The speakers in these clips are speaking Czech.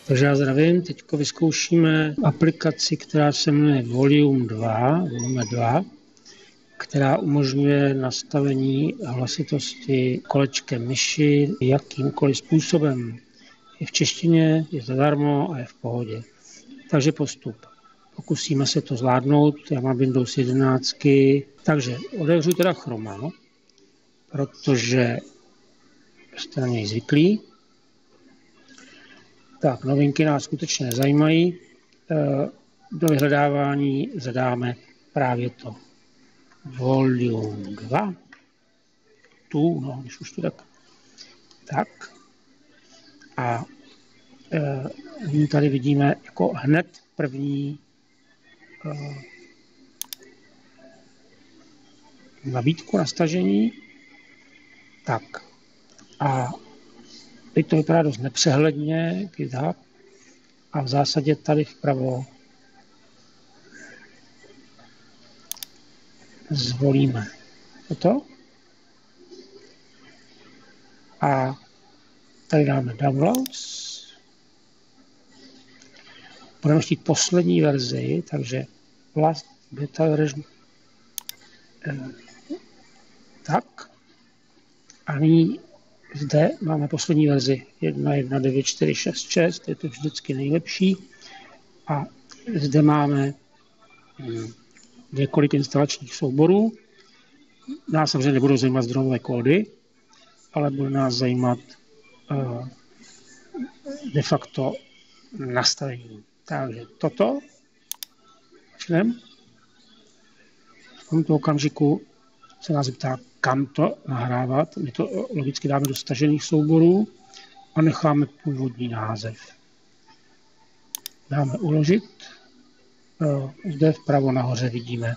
Takže já zdravím, teď vyzkoušíme aplikaci, která se jmenuje Volume 2, která umožňuje nastavení hlasitosti kolečkem myši jakýmkoliv způsobem. Je v češtině, je zadarmo a je v pohodě. Takže postup. Pokusíme se to zvládnout, já mám Windows 11, takže otevřu teda Chroma, protože jste na něj zvyklí. Tak, novinky nás skutečně nezajímají. Do vyhledávání zadáme právě to Volume 2. Když už to tak. Tak. A tady vidíme jako hned první nabídku na stažení. Tak. A teď to vypadá dost nepřehledně, GitHub, a v zásadě tady vpravo zvolíme toto a tady dáme Downloads. Budeme chtít poslední verzi, takže Last Beta version. Tak. A nyní zde máme poslední verzi 1.1.9.4.6.6, je to vždycky nejlepší. A zde máme několik instalačních souborů. Nás samozřejmě nebudou zajímat zdrojové kódy, ale bude nás zajímat de facto nastavení. Takže toto začneme. V tomto okamžiku se nás ptá, kam to nahrávat. My to logicky dáme do stažených souborů a necháme původní název. Dáme uložit. Zde vpravo nahoře vidíme,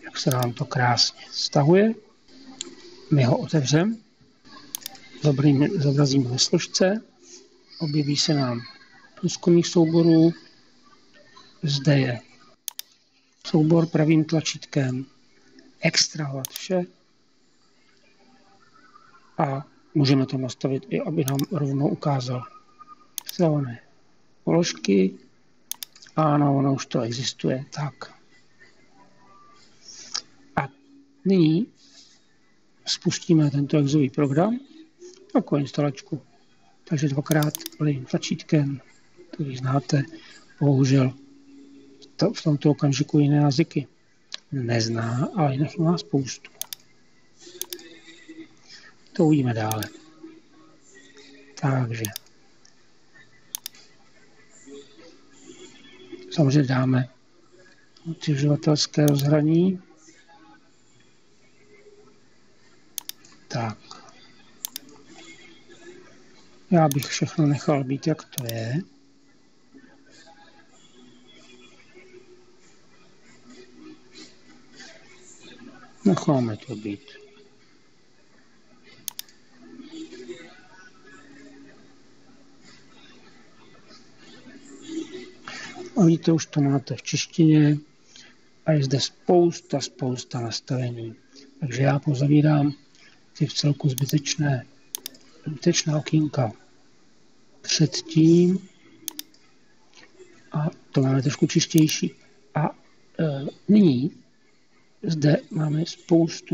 jak se nám to krásně stahuje. My ho otevřeme, zobrazíme ve složce, objeví se nám průzkumných souborů. Zde je soubor, pravým tlačítkem extrahovat vše a můžeme to nastavit i, aby nám rovnou ukázal vstavené položky. Ano, ono už to existuje. Tak. A nyní spustíme tento exový program jako instalačku. Takže dvakrát pravým tlačítkem, který znáte, bohužel v tomto okamžiku jiné jazyky nezná, ale jinak má spoustu. To uvidíme dále. Takže samozřejmě dáme uživatelské rozhraní. Tak. Já bych všechno nechal být, jak to je. Necháme to být. A vidíte, už to máte v češtině a je zde spousta nastavení. Takže já pozavírám ty v celku zbytečná okýnka předtím a to máme trošku čistější. A nyní zde máme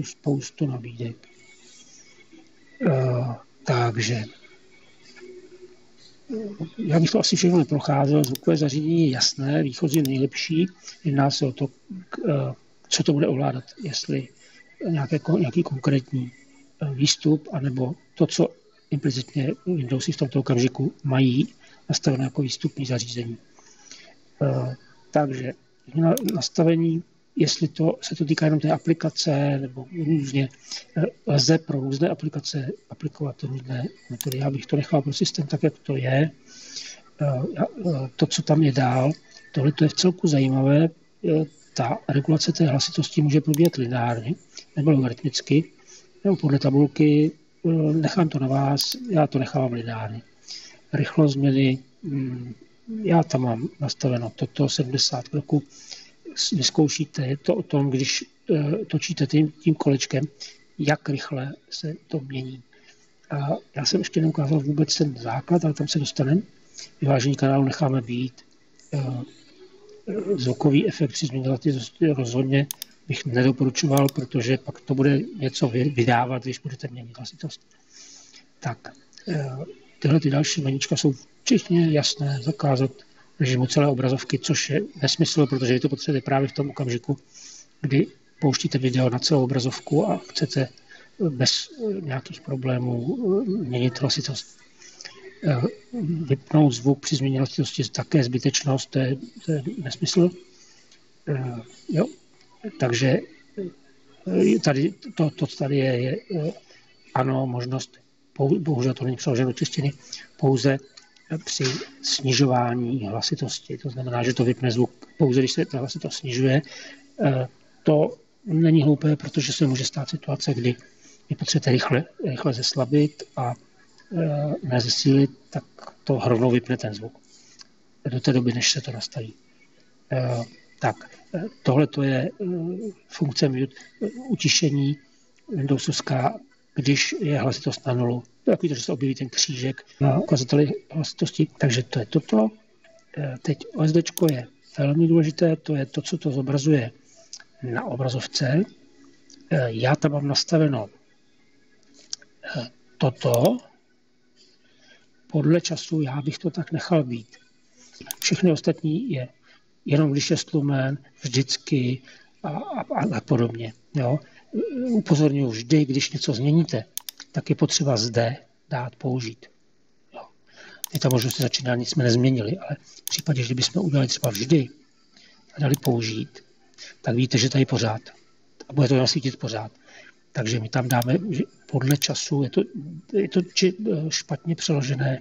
spoustu nabídek. Takže já bych to asi všechno neprocházel, zvukové zařízení je jasné, výchozí nejlepší, jedná se o to, co to bude ovládat, jestli nějaký konkrétní výstup, anebo to, co implicitně Windowsy v tomto okamžiku mají nastavené jako výstupní zařízení. Takže nastavení, jestli se to týká jenom té aplikace, nebo různě, lze pro různé aplikace aplikovat různé metody. Já bych to nechal pro systém tak, jak to je. To, co tam je dál, tohle je v celku zajímavé. Ta regulace té hlasitosti může probíhat lineárně nebo logaritmicky, nebo podle tabulky. Nechám to na vás, já to nechávám lineárně. Rychlost změny, já tam mám nastaveno toto 70 kroků. Vyzkoušíte, je to o tom, když točíte tím kolečkem, jak rychle se to mění. A já jsem ještě neukázal vůbec ten základ, ale tam se dostaneme. Vyvážení kanálu necháme být. Zvukový efekt při změně hlasitosti rozhodně bych nedoporučoval, protože pak to bude něco vydávat, když budete měnit hlasitost. Tak, tyhle ty další meníčka jsou všichni jasné, zakázat režimu celé obrazovky, což je nesmysl, protože vy to potřebujete právě v tom okamžiku, kdy pouštíte video na celou obrazovku a chcete bez nějakých problémů měnit hlasitost. Vypnout zvuk při změně hlasitosti je také zbytečnost, to je nesmysl. Jo. Takže tady, to tady je ano, možnost, bohužel to není přeloženo do češtiny, pouze při snižování hlasitosti. To znamená, že to vypne zvuk pouze, když se ta hlasitost snižuje. To není hloupé, protože se může stát situace, kdy vy potřebujete rychle zeslabit a nezesílit, tak to rovnou vypne ten zvuk. Do té doby, než se to nastaví. Tak, tohle to je funkce utišení Windowsovská, když je hlasitost na nulu. Takový to, že se objeví ten křížek na ukazateli hlasitosti. Takže to je toto. Teď OSDčko je velmi důležité, to je to, co to zobrazuje na obrazovce. Já tam mám nastaveno toto. Podle času já bych to tak nechal být. Všechny ostatní je jenom když je stlumen, vždycky a podobně. Jo. Upozorňuji vždy, když něco změníte, tak je potřeba zde dát použít. Jo. My ta možnost začíná, nic jsme nezměnili, ale v případě, že bychom udělali třeba vždy a dali použít, tak víte, že tady pořád. A bude to nasvítit pořád. Takže my tam dáme, že podle času, je to špatně přeložené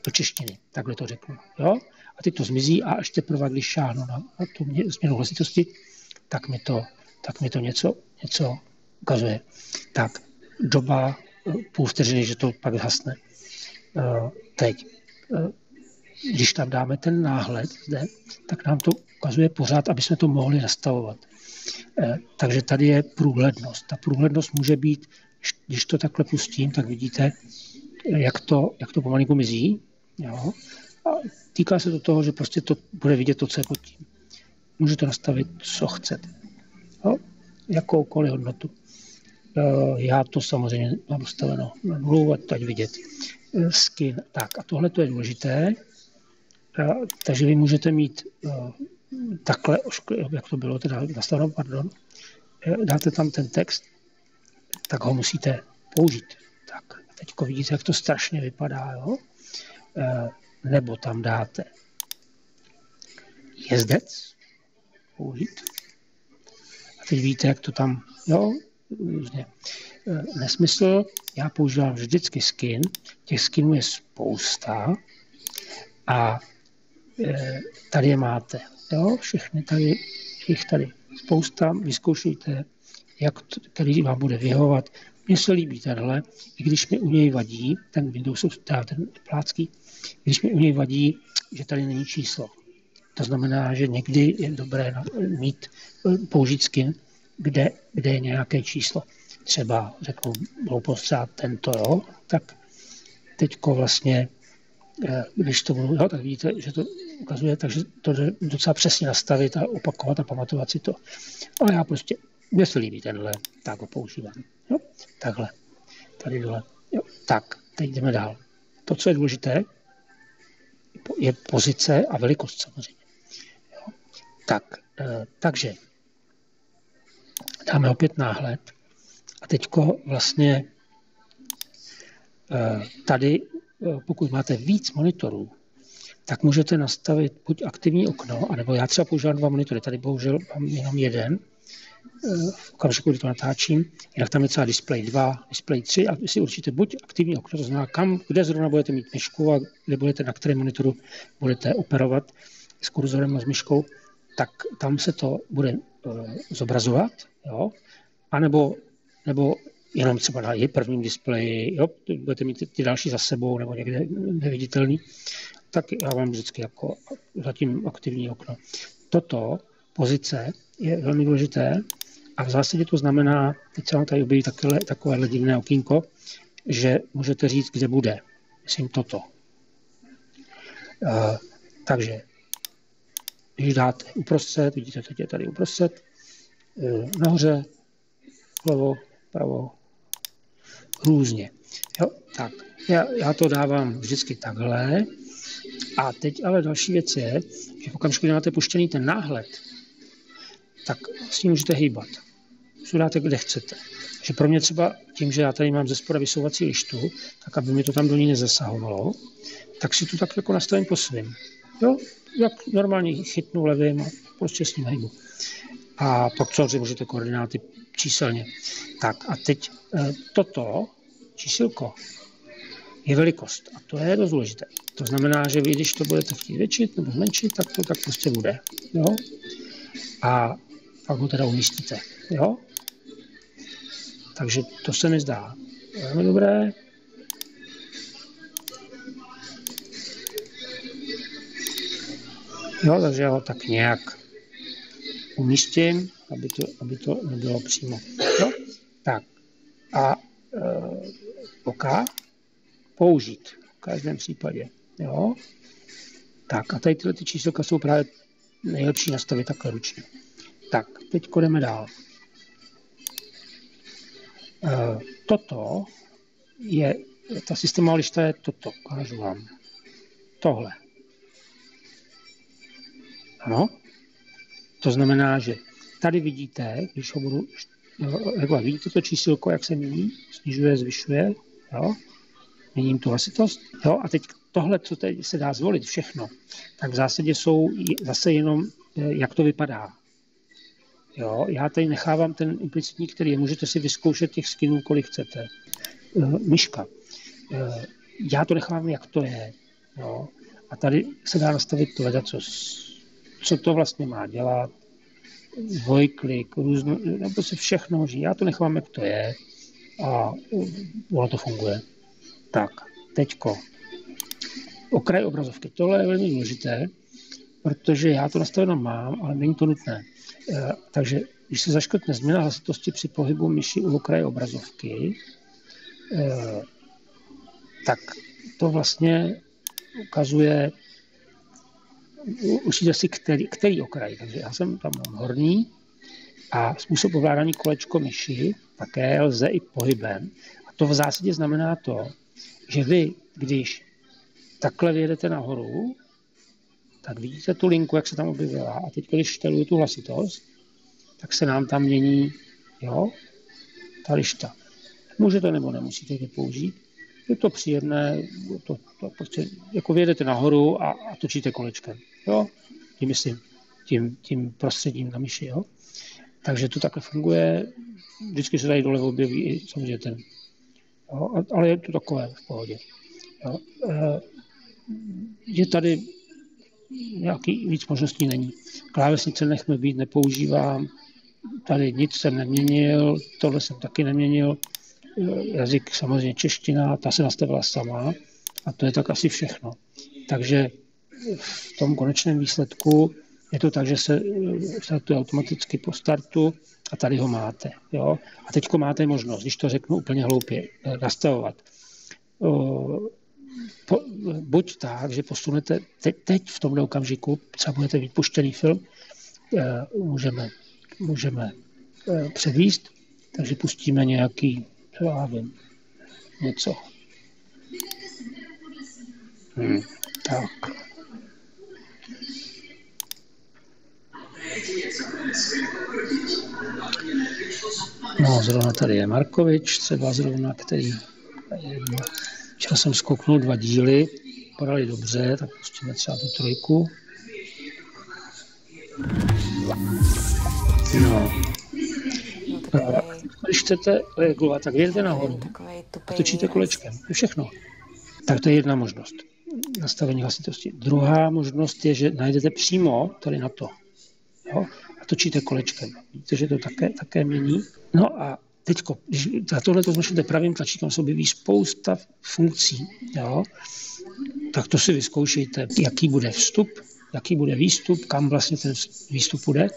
do češtiny, takhle to řeknu. Jo? A teď to zmizí a až teprve, když šáhnu na tu změnu hlasitosti, tak mi to něco ukazuje. Tak, doba půl vteřiny, že to pak zhasne. Teď, když tam dáme ten náhled zde, tak nám to ukazuje pořád, aby jsme to mohli nastavovat. Takže tady je průhlednost. Ta průhlednost může být, když to takhle pustím, tak vidíte, jak to pomalinku mizí. Jo? A týká se to toho, že prostě to bude vidět to, co je pod tím. Můžete nastavit, co chcete. Jo? Jakoukoliv hodnotu. Já to samozřejmě mám nastaveno na nulu, ať vidět. Skin. Tak a tohle to je důležité. Takže vy můžete mít takhle, jak to bylo teda nastaveno, dáte tam ten text, tak ho musíte použít. Tak, teďko vidíte, jak to strašně vypadá, jo? Nebo tam dáte jezdec, použít. A teď vidíte, jak to tam, jo, různě. Nesmysl, já používám vždycky skin, těch skinů je spousta a tady je máte, jo, všechny tady, jich tady spousta, vyzkoušejte, který vám bude vyhovovat. Mně se líbí tenhle, i když mi u něj vadí, ten Windows, ten plácký, když mi u něj vadí, že tady není číslo. To znamená, že někdy je dobré použít skin, kde je nějaké číslo. Třeba řeknu hloupost tento, jo, tak teďko vlastně, když to budu, jo, tak vidíte, že to ukazuje, takže to jde docela přesně nastavit a opakovat a pamatovat si to. Ale já prostě, mně se líbí tenhle, tak ho používám. Jo, takhle, tady dole. Jo, tak, teď jdeme dál. To, co je důležité, je pozice a velikost samozřejmě. Jo, tak, takže dáme opět náhled a teďko vlastně tady, pokud máte víc monitorů, tak můžete nastavit buď aktivní okno, anebo já třeba používám 2 monitory, tady bohužel mám jenom jeden, v okamžiku, kdy to natáčím, jinak tam je třeba display 2, display 3 a vy si určíte buď aktivní okno, to znamená kde zrovna budete mít myšku a na kterém monitoru budete operovat s kurzorem a s myškou, tak tam se to bude zobrazovat, jo, anebo jenom třeba na prvním displeji, jo, budete mít ty další za sebou nebo někde neviditelný, tak já mám vždycky jako zatím aktivní okno. Toto, pozice, je velmi důležité a v zásadě to znamená, teď se vám tady objeví takové divné okýnko, že můžete říct, kde bude. Myslím toto. Takže když dáte uprostřed, vidíte, teď je tady uprostřed, nahoře, vlevo, pravo, různě. Jo, tak, já to dávám vždycky takhle. A teď ale další věc je, že v okamžiku, kdy máte puštěný ten náhled, tak s tím můžete hýbat. Co dáte, kde chcete. Že pro mě třeba tím, že já tady mám ze spoda vysouvací lištu, tak aby mi to tam do ní nezasahovalo, tak si to tak jako nastavím po svým. Jo, jak normálně chytnu levým a prostě s ním hejbu. A pak samozřejmě můžete koordináty číselně. Tak a teď toto čísilko je velikost a to je dost důležité. To znamená, že vy, když to budete chtít zvětšit nebo zmenšit, tak to tak prostě bude. Jo? A pak ho teda umístíte. Jo? Takže to se mi zdá velmi dobré. Jo, takže já ho tak nějak umístím, aby to nebylo přímo. Jo? Tak a oka použít v každém případě. Jo? Tak a tady tyhle ty číselka jsou právě nejlepší nastavit takhle ručně. Tak, teď jdeme dál. Toto je, ta systémová lišta je toto, ukážu vám. Tohle. Ano. To znamená, že tady vidíte, když ho budu, vidíte to čísilko, jak se mění, snižuje, zvyšuje, jo? Měním tu hlasitost, jo? A teď tohle, co tady se dá zvolit, všechno, tak v zásadě jsou zase jenom, jak to vypadá. Jo? Já tady nechávám ten implicitní, který je, můžete si vyzkoušet těch skinů, kolik chcete. Myška. Já to nechávám, jak to je. Jo? A tady se dá nastavit to, co to vlastně má dělat, dvojklik, nebo se všechno moží. Já to nechám, jak to je a ono to funguje. Tak, teďko. Okraj obrazovky. Tohle je velmi důležité, protože já to nastaveno mám, ale není to nutné. Takže když se zaškrtne změna hlasitosti při pohybu myši u okraje obrazovky, tak to vlastně ukazuje, určitě si který okraj. Takže já jsem tam mám horní a způsob ovládání kolečko myši také lze i pohybem. A to v zásadě znamená to, že vy, když takhle vyjedete nahoru, tak vidíte tu linku, jak se tam objevila. A teď, když šteluju tu hlasitost, tak se nám tam mění, jo, ta lišta. Můžete nebo nemusíte to použít. Je to příjemné, to prostě, jako vyjedete nahoru a točíte kolečkem. Jo? Tím prostředím na myši. Jo? Takže to takhle funguje. Vždycky se tady dole objeví i samozřejmě ten. Jo? Ale je to takové v pohodě. Jo? Je tady nějaký víc možností není. Klávesnice nechme být, nepoužívám. Tady nic jsem neměnil, tohle jsem taky neměnil. Jazyk samozřejmě čeština, ta se nastavila sama a to je tak asi všechno. Takže v tom konečném výsledku je to tak, že se startuje automaticky po startu a tady ho máte. Jo? A teď máte možnost, když to řeknu úplně hloupě, nastavovat. Buď tak, že posunete teď v tomhle okamžiku, třeba budete vypuštěný film, můžeme předvíst, takže pustíme nějaký, já vím, něco. Tak. No, zrovna tady je Markovič, třeba zrovna, který včera jsem zkouknul 2 díly, podali dobře, tak pustíme třeba tu 3. No. Když chcete regulovat, tak jdete nahoru a točíte kolečkem. To je všechno. Tak to je jedna možnost. Nastavení hlasitosti. Druhá možnost je, že najdete přímo tady na to. Jo? A točíte kolečkem. Vidíte, že to také mění. No a teďko, když za tohle to zmačknete pravým tlačítkem, se objeví spousta funkcí. Jo? Tak to si vyzkoušejte, jaký bude vstup, jaký bude výstup, kam vlastně ten výstup bude.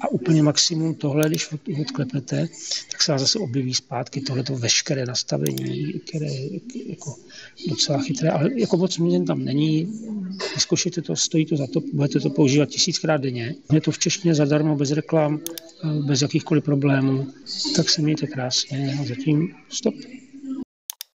A úplně maximum tohle, když odklepnete, tak se vás zase objeví zpátky tohleto veškeré nastavení, které je jako docela chytré, ale jako moc změn tam není. Vyzkoušejte to, stojí to za to, budete to používat 1000krát denně. Je to v češtině zadarmo, bez reklam, bez jakýchkoliv problémů, tak se mějte krásně a zatím stop.